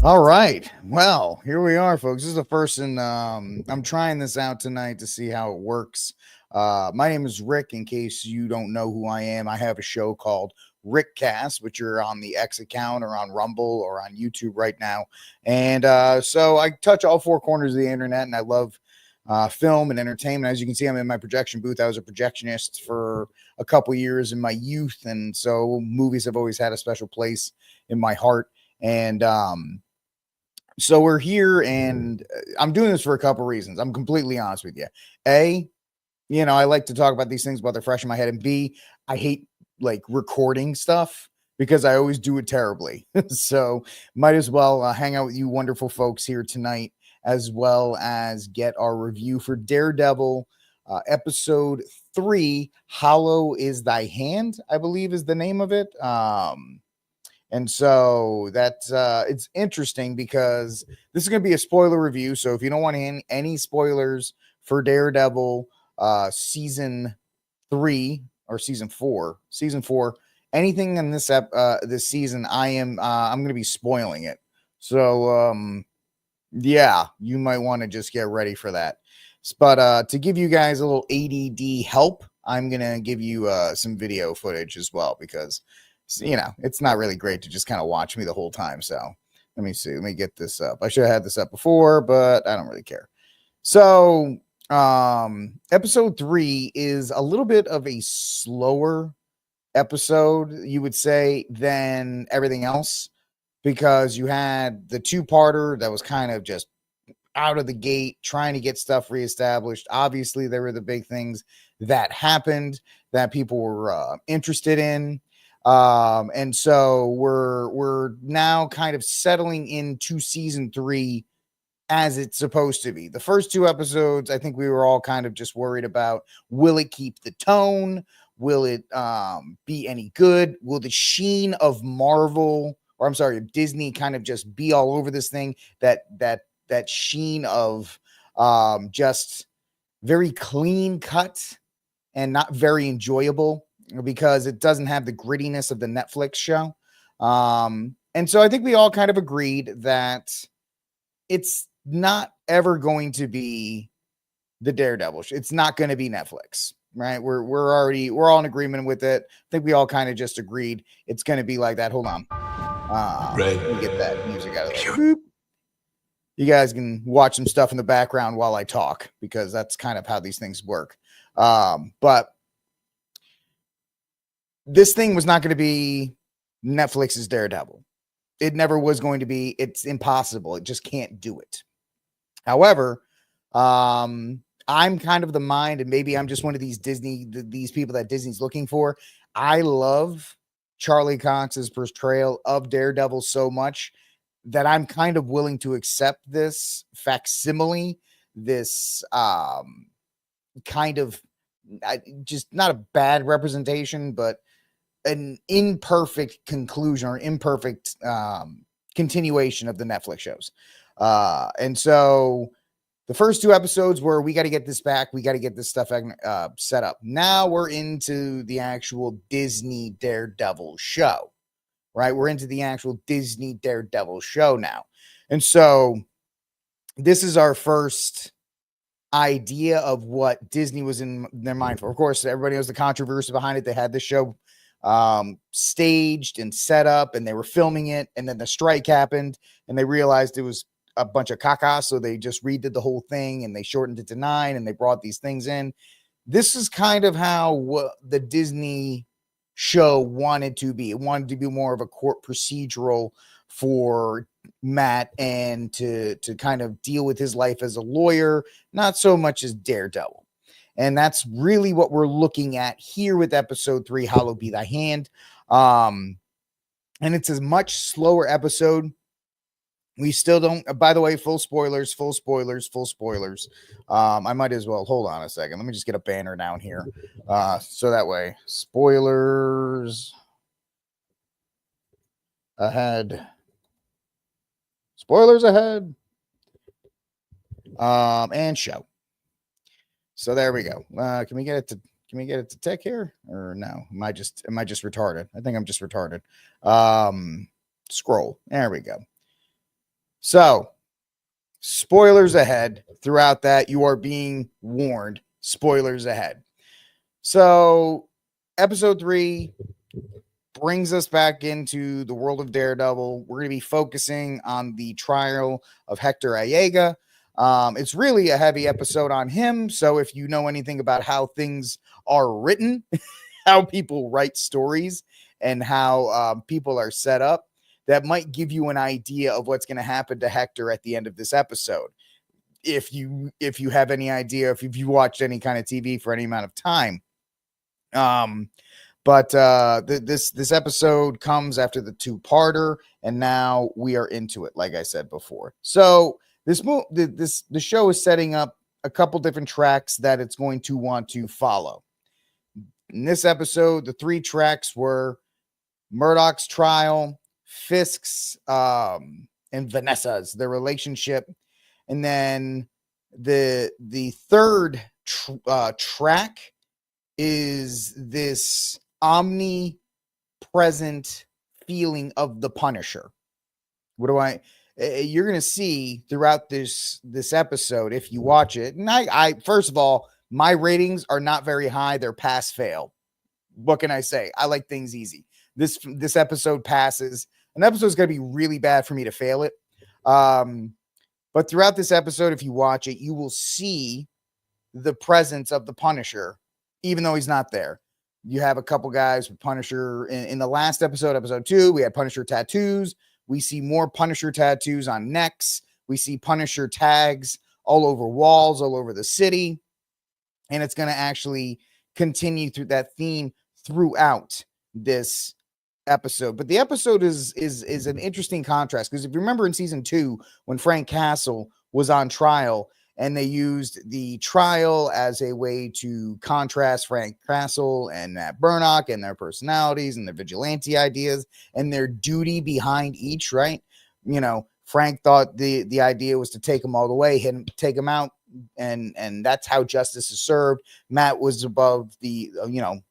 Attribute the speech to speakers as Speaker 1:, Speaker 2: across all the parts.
Speaker 1: All right. Well, here we are, folks. This is the first, and I'm trying this out tonight to see how it works. My name is Rick. In case you don't know who I am, I have a show called Rickcast, which are on the X account or on Rumble or on YouTube right now. And so I touch all four corners of the internet, and I love film and entertainment. As you can see, I'm in my projection booth. I was a projectionist for a couple years in my youth, and so movies have always had a special place in my heart. And so we're here, and I'm doing this for a couple reasons. I'm completely honest with you. A, I like to talk about these things while they're fresh in my head. And B, I hate like recording stuff because I always do it terribly. So might as well hang out with you wonderful folks here tonight, as well as get our review for Daredevil episode 3, Hollow is Thy Hand, I believe is the name of it. And so that's it's interesting because this is going to be a spoiler review. So if you don't want any spoilers for Daredevil season 3 or season 4, anything in this this season, I'm going to be spoiling it. So yeah, you might want to just get ready for that. But to give you guys a little ADD help, I'm going to give you some video footage as well, because it's not really great to just kind of watch me the whole time. So let me see. Let me get this up. I should have had this up before, but I don't really care. So episode 3 is a little bit of a slower episode, you would say, than everything else, because you had the two-parter that was kind of just out of the gate trying to get stuff reestablished. Obviously, there were the big things that happened that people were interested in. And so we're now kind of settling into season 3 as it's supposed to be. The first 2 episodes, I think we were all kind of just worried about, will it keep the tone? Will it be any good? Will the sheen of Marvel, or I'm sorry, Disney, kind of just be all over this thing? That sheen of just very clean cut and not very enjoyable, because it doesn't have the grittiness of the Netflix show. And so I think we all kind of agreed that it's not ever going to be the Daredevil show. It's not going to be Netflix, right? We're all in agreement with it. I think we all kind of just agreed it's going to be like that. Hold on. Let me get that music out of there. Boop. You guys can watch some stuff in the background while I talk, because that's kind of how these things work. But this thing was not going to be Netflix's Daredevil. It never was going to be. It's impossible. It just can't do it. However, I'm kind of the mind, and maybe I'm just one of these people that Disney's looking for. I love Charlie Cox's portrayal of Daredevil so much that I'm kind of willing to accept this facsimile, this kind of just not a bad representation, but an imperfect conclusion or imperfect continuation of the Netflix shows. And so the first 2 episodes were, we got to get this back. We got to get this stuff set up. Now we're into the actual Disney Daredevil show, right? We're into the actual Disney Daredevil show now. And so this is our first idea of what Disney was in their mind for. Of course, everybody knows the controversy behind it. They had this show staged and set up, and they were filming it, and then the strike happened, and they realized it was a bunch of caca, so they just redid the whole thing, and they shortened it to 9, and they brought these things in. This is kind of how the Disney show wanted to be. It wanted to be more of a court procedural for Matt, and to kind of deal with his life as a lawyer, not so much as Daredevil. And that's really what we're looking at here with episode 3, Hollow Be Thy Hand. And it's a much slower episode. We still don't, by the way, full spoilers. I might as well, hold on a second. Let me just get a banner down here. So that way, spoilers ahead. And show. So there we go. Can we get it to tech here, or no? Am I just retarded? I think I'm just retarded. Scroll. There we go. So, spoilers ahead. Throughout that, you are being warned. Spoilers ahead. So, episode 3 brings us back into the world of Daredevil. We're going to be focusing on the trial of Hector Ayega. It's really a heavy episode on him. So, if you know anything about how things are written, how people write stories, and how people are set up, that might give you an idea of what's going to happen to Hector at the end of this episode. If you have any idea, if you watched any kind of TV for any amount of time. But this episode comes after the 2-parter, and now we are into it, like I said before. So the show is setting up a couple different tracks that it's going to want to follow. In this episode, the 3 tracks were Murdoch's trial, Fisk's and Vanessa's, their relationship, and then the third track is this omnipresent feeling of the Punisher. What do I? You're gonna see throughout this episode if you watch it. And I first of all, my ratings are not very high; they're pass fail. What can I say? I like things easy. This episode passes. An episode is gonna be really bad for me to fail it. But throughout this episode, if you watch it, you will see the presence of the Punisher, even though he's not there. You have a couple guys with Punisher in the last episode, episode 2, we had Punisher tattoos. We see more Punisher tattoos on necks. We see Punisher tags all over walls, all over the city. And it's going to actually continue through that theme throughout this episode. But the episode is an interesting contrast, because if you remember in season 2, when Frank Castle was on trial, and they used the trial as a way to contrast Frank Castle and Matt Murdock and their personalities and their vigilante ideas and their duty behind each, right? You know, Frank thought the idea was to take them all the way, take them out, and that's how justice is served. Matt was above the,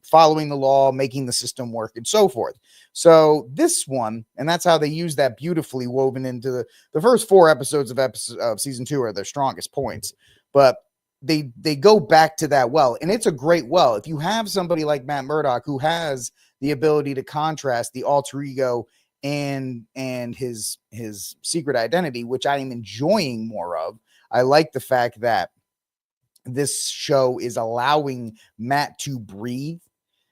Speaker 1: following the law, making the system work, and so forth. So this one, and that's how they use that beautifully woven into the first 4 episodes of season 2 are their strongest points. But they go back to that well, and it's a great well. If you have somebody like Matt Murdock who has the ability to contrast the alter ego and his secret identity, which I am enjoying more of. I like the fact that this show is allowing Matt to breathe,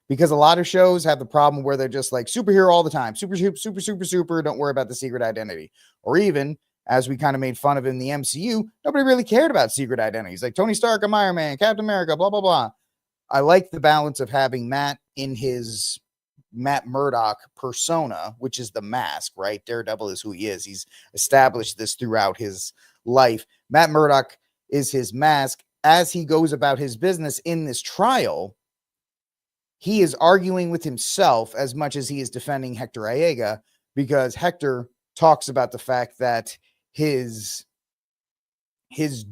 Speaker 1: because a lot of shows have the problem where they're just like superhero all the time. Super. Don't worry about the secret identity. Or even, as we kind of made fun of in the MCU, nobody really cared about secret identities. Like Tony Stark, I'm Iron Man, Captain America, blah, blah, blah. I like the balance of having Matt in his Matt Murdock persona, which is the mask, right? Daredevil is who he is. He's established this throughout his life. Matt Murdock is his mask. As he goes about his business in this trial, he is arguing with himself as much as he is defending Hector Ayega, because Hector talks about the fact that his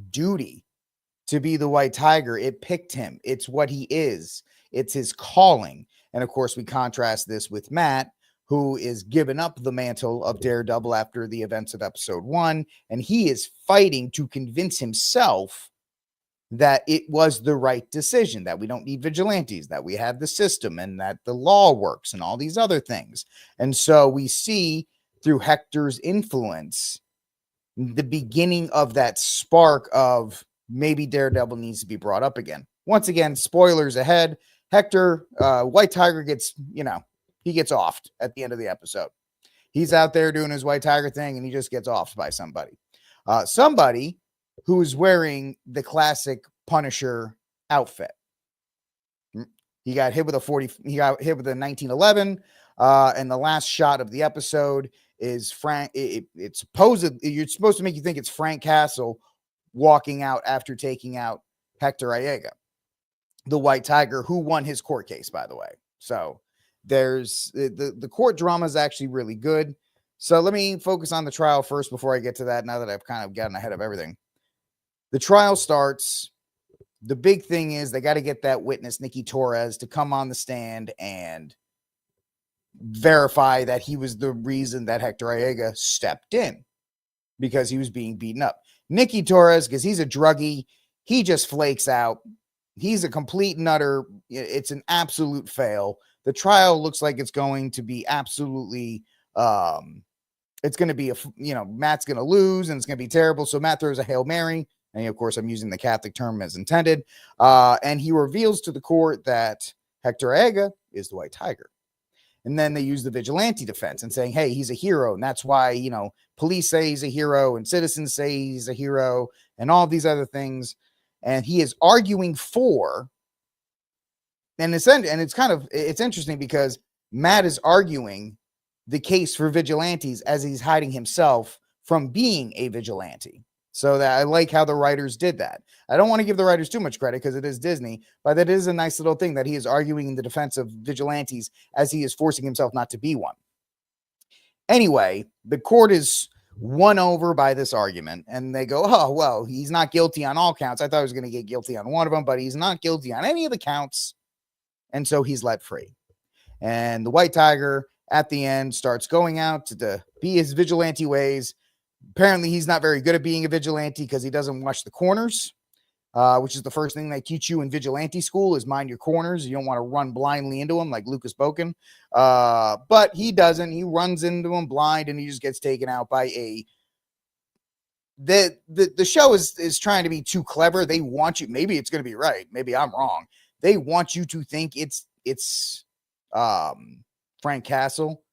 Speaker 1: duty to be the White Tiger, it picked him. It's what he is. It's his calling. And of course, we contrast this with Matt, who is given up the mantle of Daredevil after the events of episode 1. And he is fighting to convince himself that it was the right decision, that we don't need vigilantes, that we have the system, and that the law works, and all these other things. And so we see through Hector's influence the beginning of that spark of maybe Daredevil needs to be brought up again. Once again, spoilers ahead. Hector, White Tiger gets, he gets offed at the end of the episode. He's out there doing his White Tiger thing, and he just gets offed by somebody. Somebody who is wearing the classic Punisher outfit. He got hit with he got hit with a 1911. And the last shot of the episode is Frank. It's you're supposed to make you think it's Frank Castle walking out after taking out Hector Ayega, the White Tiger, who won his court case, by the way. So there's the court drama is actually really good. So let me focus on the trial first before I get to that, now that I've kind of gotten ahead of everything. The trial starts. The big thing is they got to get that witness, Nikki Torres, to come on the stand and verify that he was the reason that Hector Ayega stepped in. because he was being beaten up. Nicky Torres, because he's a druggie, he just flakes out. He's a complete nutter. It's an absolute fail. The trial looks like it's going to be absolutely, it's going to be, Matt's going to lose and it's going to be terrible. So Matt throws a Hail Mary. And of course, I'm using the Catholic term as intended. And he reveals to the court that Hector Aega is the White Tiger. And then they use the vigilante defense and saying, hey, he's a hero. And that's why, police say he's a hero and citizens say he's a hero and all these other things. And he is arguing for, and it's interesting because Matt is arguing the case for vigilantes as he's hiding himself from being a vigilante. So that I like how the writers did that. I don't want to give the writers too much credit because it is Disney, but that is a nice little thing that he is arguing in the defense of vigilantes as he is forcing himself not to be one. Anyway, the court is won over by this argument and they go, oh, well, he's not guilty on all counts. I thought he was going to get guilty on one of them, but he's not guilty on any of the counts. And so he's let free. And the White Tiger at the end starts going out to be his vigilante ways. Apparently, he's not very good at being a vigilante because he doesn't watch the corners, which is the first thing they teach you in vigilante school is mind your corners. You don't want to run blindly into them like Lucas Boken. But he doesn't. He runs into him blind and he just gets taken out by a... The show is trying to be too clever. They want you... Maybe it's going to be right. Maybe I'm wrong. They want you to think it's Frank Castle.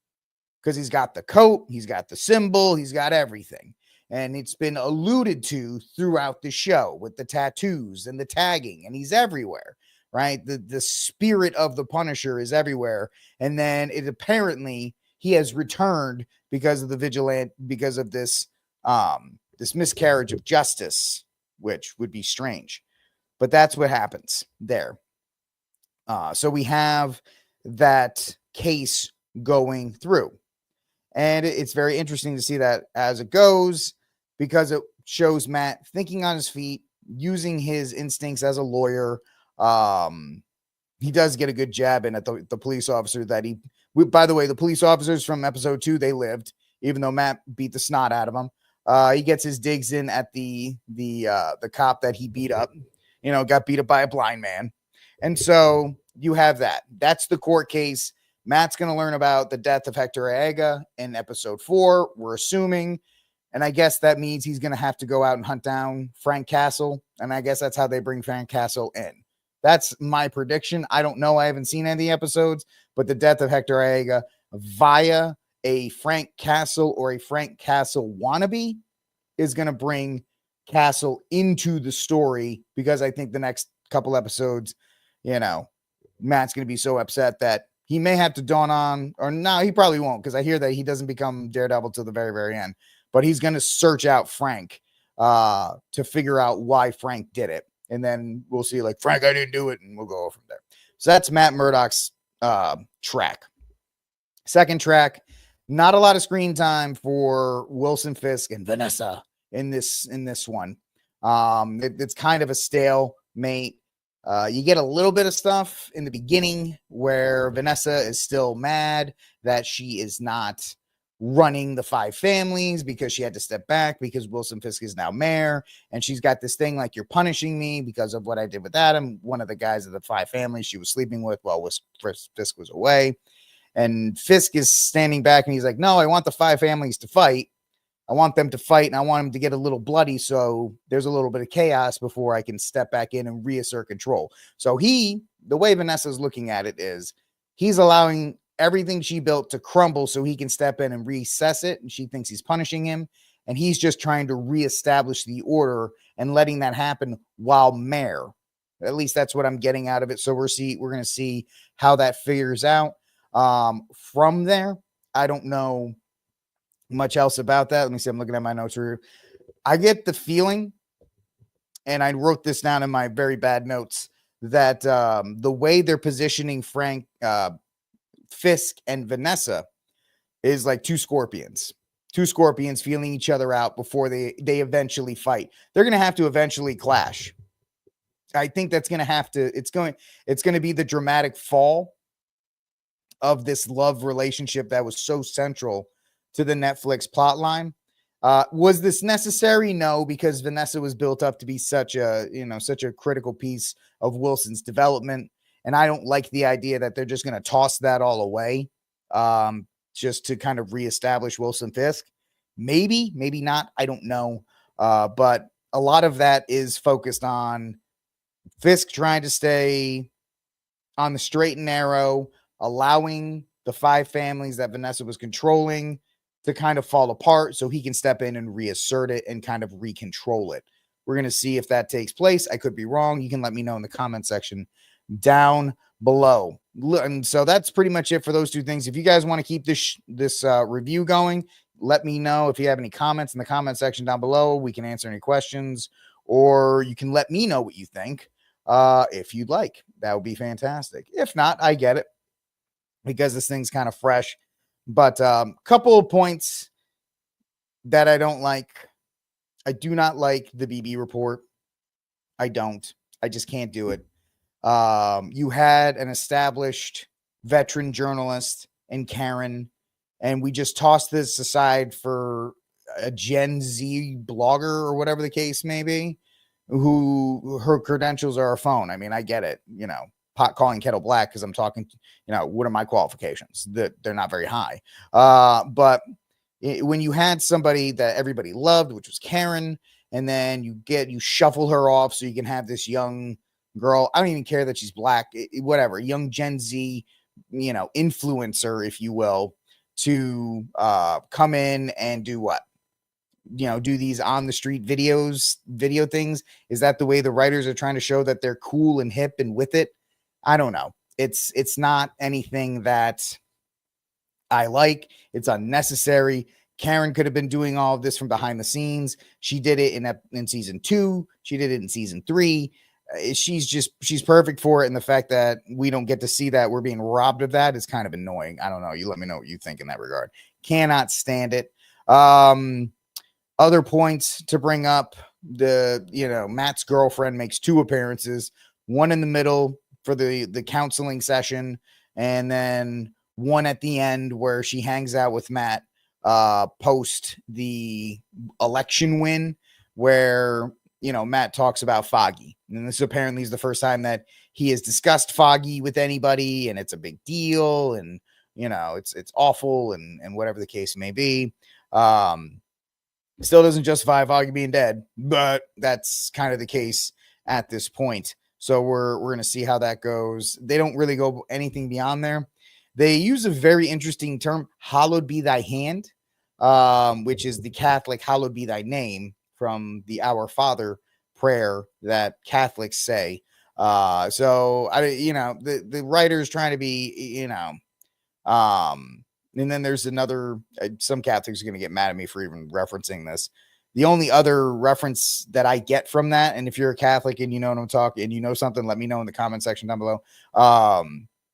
Speaker 1: Because he's got the coat, he's got the symbol, he's got everything. And it's been alluded to throughout the show with the tattoos and the tagging, and he's everywhere, right? The spirit of the Punisher is everywhere. And then it apparently he has returned because of the vigilante, because of this this miscarriage of justice, which would be strange. But that's what happens there. So we have that case going through. And it's very interesting to see that as it goes, because it shows Matt thinking on his feet, using his instincts as a lawyer. He does get a good jab in at the police officer that by the way, the police officers from episode 2, they lived, even though Matt beat the snot out of them. He gets his digs in at the cop that he beat up, got beat up by a blind man. And so you have that. That's the court case. Matt's going to learn about the death of Hector Aega in episode 4, we're assuming. And I guess that means he's going to have to go out and hunt down Frank Castle. And I guess that's how they bring Frank Castle in. That's my prediction. I don't know. I haven't seen any of the episodes, but the death of Hector Aega via a Frank Castle or a Frank Castle wannabe is going to bring Castle into the story, because I think the next couple episodes, Matt's going to be so upset that he may have to dawn on, or no, he probably won't, because I hear that he doesn't become Daredevil till the very, very end. But he's going to search out Frank to figure out why Frank did it. And then we'll see, like, Frank, I didn't do it, and we'll go from there. So that's Matt Murdock's track. Second track, not a lot of screen time for Wilson Fisk and Vanessa in this one. It's kind of a stalemate. You get a little bit of stuff in the beginning where Vanessa is still mad that she is not running the 5 families because she had to step back because Wilson Fisk is now mayor. And she's got this thing like, you're punishing me because of what I did with Adam, one of the guys of the 5 families she was sleeping with while Fisk was away. And Fisk is standing back and he's like, no, I want the 5 families to fight. I want them to fight and I want them to get a little bloody. So there's a little bit of chaos before I can step back in and reassert control. So the way Vanessa's looking at it is he's allowing everything she built to crumble so he can step in and recess it. And she thinks he's punishing him. And he's just trying to reestablish the order and letting that happen while mayor. At least that's what I'm getting out of it. So we're going to see how that figures out. From there, I don't know much else about that. Let me see. I'm looking at my notes here. I get the feeling, and I wrote this down in my very bad notes, that the way they're positioning Frank, Fisk, and Vanessa is like two scorpions feeling each other out before they eventually fight. They're going to have to eventually clash. I think that's going to have to, it's going to be the dramatic fall of this love relationship that was so central to the Netflix plotline. Was this necessary? No, because Vanessa was built up to be such a critical piece of Wilson's development, and I don't like the idea that they're just going to toss that all away, just to kind of reestablish Wilson Fisk. Maybe not. I don't know. But a lot of that is focused on Fisk trying to stay on the straight and narrow, allowing the 5 families that Vanessa was controlling to kind of fall apart so he can step in and reassert it and kind of recontrol it. We're going to see if that takes place. I could be wrong. You can let me know in the comment section down below. And so that's pretty much it for those 2 things. If you guys want to keep this review going, let me know. If you have any comments in the comment section down below, we can answer any questions, or you can let me know what you think. If you'd like, that would be fantastic. If not, I get it, because this thing's kind of fresh. But couple of points that I don't like. I do not like the BB report. I don't. I just can't do it. You had an established veteran journalist in Karen, and we just tossed this aside for a Gen Z blogger or whatever the case may be, who her credentials are a phone. I mean, I get it, pot calling kettle black, because I'm talking, what are my qualifications? That they're not very high. But when you had somebody that everybody loved, which was Karen, and then you shuffle her off so you can have this young girl. I don't even care that she's black, whatever, young Gen Z, influencer, if you will, to come in and do what? Do these on the street video things. Is that the way the writers are trying to show that they're cool and hip and with it? I don't know. It's not anything that I like. It's unnecessary. Karen could have been doing all of this from behind the scenes. She did it in season 2. She did it in season 3. She's perfect for it. And the fact that we don't get to see that, we're being robbed of that, is kind of annoying. I don't know. You let me know what you think in that regard. Cannot stand it. Other points to bring up, Matt's girlfriend makes 2 appearances, one in the middle for the counseling session, and then one at the end where she hangs out with Matt post the election win, where Matt talks about Foggy. And this apparently is the first time that he has discussed Foggy with anybody, and it's a big deal, and it's awful, and whatever the case may be. Still doesn't justify Foggy being dead, but that's kind of the case at this point. So we're going to see how that goes. They don't really go anything beyond there. They use a very interesting term, hallowed be thy hand, which is the Catholic hallowed be thy name from the Our Father prayer that Catholics say. So the writer's trying to be, and then there's another, some Catholics are going to get mad at me for even referencing this. The only other reference that I get from that, and if you're a Catholic and you know what I'm talking, and you know something, let me know in the comment section down below.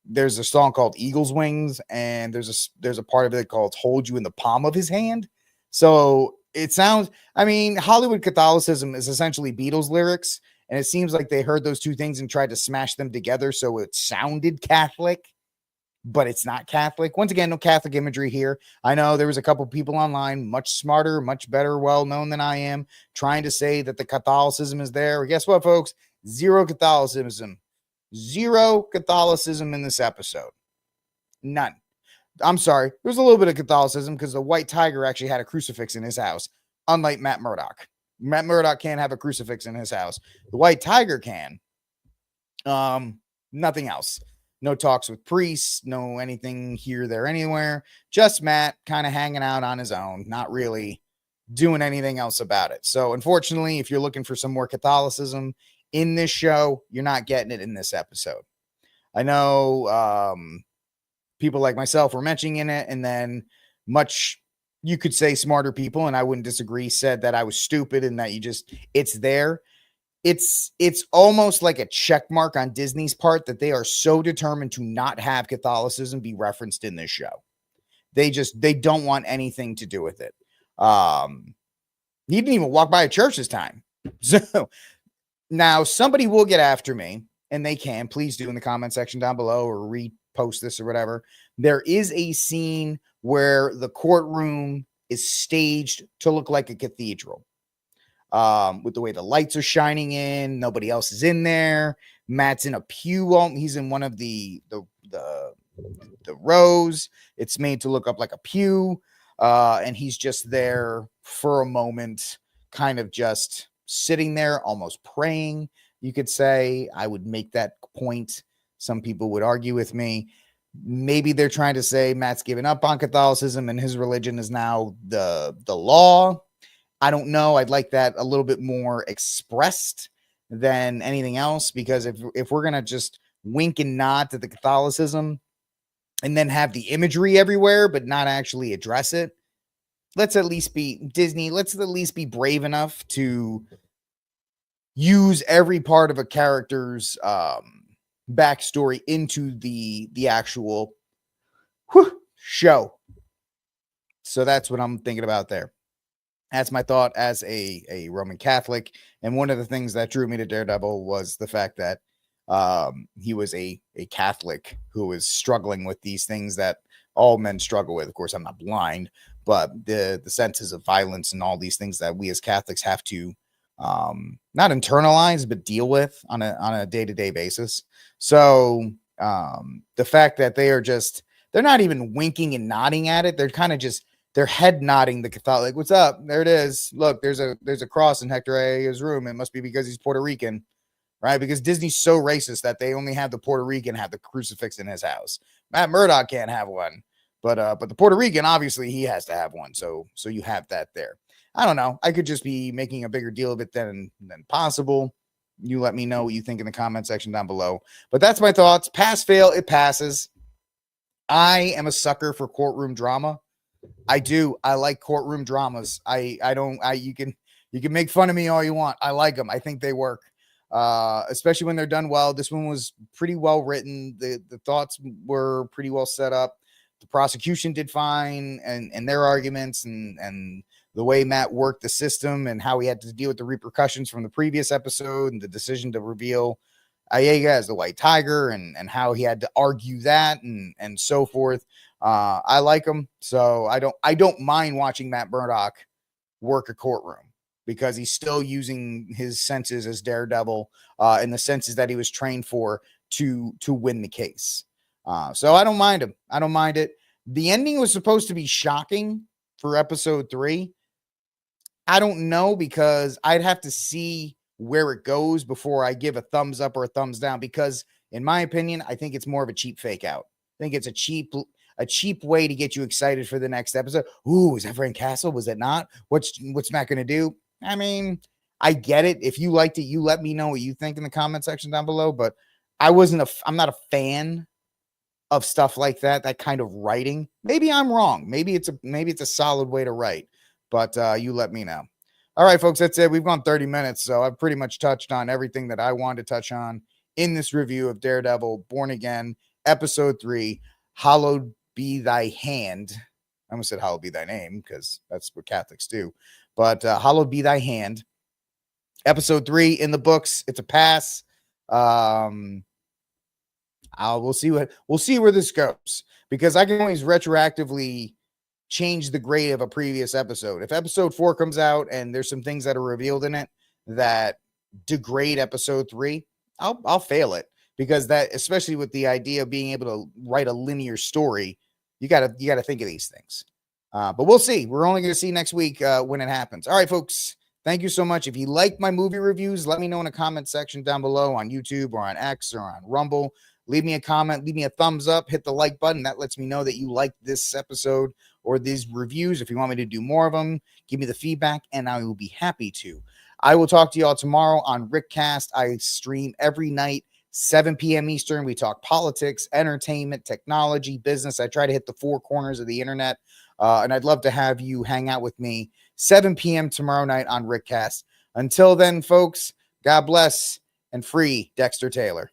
Speaker 1: There's a song called Eagle's Wings, and there's a part of it called Hold You in the Palm of His Hand. So it sounds, Hollywood Catholicism is essentially Beatles lyrics, and it seems like they heard those 2 things and tried to smash them together so it sounded Catholic, but it's not Catholic. Once again, no Catholic imagery here. I know there was a couple people online, much smarter, much better, well-known than I am, trying to say that the Catholicism is there. Well, guess what, folks? Zero Catholicism. Zero Catholicism in this episode. None. I'm sorry. There's a little bit of Catholicism because the White Tiger actually had a crucifix in his house, unlike Matt Murdock. Matt Murdock can't have a crucifix in his house. The White Tiger can. Nothing else. No talks with priests, no anything here, there, anywhere. Just Matt kind of hanging out on his own, not really doing anything else about it. So unfortunately, if you're looking for some more Catholicism in this show, you're not getting it in this episode. I know people like myself were mentioning it, and then much, you could say smarter people, and I wouldn't disagree, said that I was stupid and that it's there. It's almost like a check mark on Disney's part that they are so determined to not have Catholicism be referenced in this show. They don't want anything to do with it. He didn't even walk by a church this time. So now somebody will get after me, and they can. Please do in the comment section down below, or repost this or whatever. There is a scene where the courtroom is staged to look like a cathedral. With the way the lights are shining in, nobody else is in there. Matt's in a pew. He's in one of the rows. It's made to look up like a pew, and he's just there for a moment, kind of just sitting there, almost praying. You could say. I would make that point. Some people would argue with me. Maybe they're trying to say Matt's given up on Catholicism and his religion is now the law. I don't know. I'd like that a little bit more expressed than anything else, because if we're going to just wink and nod to the Catholicism and then have the imagery everywhere, but not actually address it, let's at least be Disney. Let's at least be brave enough to use every part of a character's backstory into the actual show. So that's what I'm thinking about there. That's my thought as a Roman Catholic. And one of the things that drew me to Daredevil was the fact that he was a Catholic who was struggling with these things that all men struggle with. Of course, I'm not blind, but the senses of violence and all these things that we as Catholics have to not internalize, but deal with on a day-to-day basis. So the fact that they're not even winking and nodding at it. They're kind of just, they're head nodding the Catholic. Like, what's up? There it is. Look, there's a cross in Hector Aya's room. It must be because he's Puerto Rican, right? Because Disney's so racist that they only have the Puerto Rican have the crucifix in his house. Matt Murdock can't have one, but the Puerto Rican, obviously he has to have one. So you have that there. I don't know. I could just be making a bigger deal of it than possible. You let me know what you think in the comment section down below. But that's my thoughts. Pass, fail, it passes. I am a sucker for courtroom drama. I do. I like courtroom dramas. You can make fun of me all you want. I like them. I think they work. Especially when they're done well. This one was pretty well written. The thoughts were pretty well set up. The prosecution did fine, and their arguments and the way Matt worked the system and how he had to deal with the repercussions from the previous episode and the decision to reveal Ayega as the White Tiger and how he had to argue that and so forth. I like him, so I don't mind watching Matt Murdock work a courtroom, because he's still using his senses as Daredevil in the senses that he was trained for to win the case. So I don't mind him. I don't mind it. The ending was supposed to be shocking for episode 3. I don't know, because I'd have to see where it goes before I give a thumbs up or a thumbs down, because in my opinion, I think it's more of a cheap fake out. I think it's a cheap way to get you excited for the next episode. Ooh, is that Frank Castle? Was it not? What's Matt going to do? I mean, I get it. If you liked it, you let me know what you think in the comment section down below, but I'm not a fan of stuff like that kind of writing. Maybe I'm wrong. Maybe it's a solid way to write, but you let me know. All right, folks, that's it. We've gone 30 minutes, so I've pretty much touched on everything that I wanted to touch on in this review of Daredevil Born Again, episode 3, Hallowed Be Thy Hand. I almost said hallowed be thy name, because that's what Catholics do. But Hallowed Be Thy Hand, episode 3 in the books. It's a pass. We'll see where this goes, because I can always retroactively change the grade of a previous episode. If episode 4 comes out and there's some things that are revealed in it that degrade episode 3, I'll fail it, because that, especially with the idea of being able to write a linear story, you got to think of these things. But we'll see. We're only going to see next week when it happens. All right, folks. Thank you so much. If you like my movie reviews, let me know in the comment section down below on YouTube or on X or on Rumble. Leave me a comment, leave me a thumbs up, hit the like button. That lets me know that you liked this episode or these reviews. If you want me to do more of them, give me the feedback and I will be happy to. I will talk to you all tomorrow on Rickcast. I stream every night, 7 p.m. Eastern. We talk politics, entertainment, technology, business. I try to hit the 4 corners of the internet. And I'd love to have you hang out with me 7 p.m. tomorrow night on Rickcast. Until then, folks, God bless and free Dexter Taylor.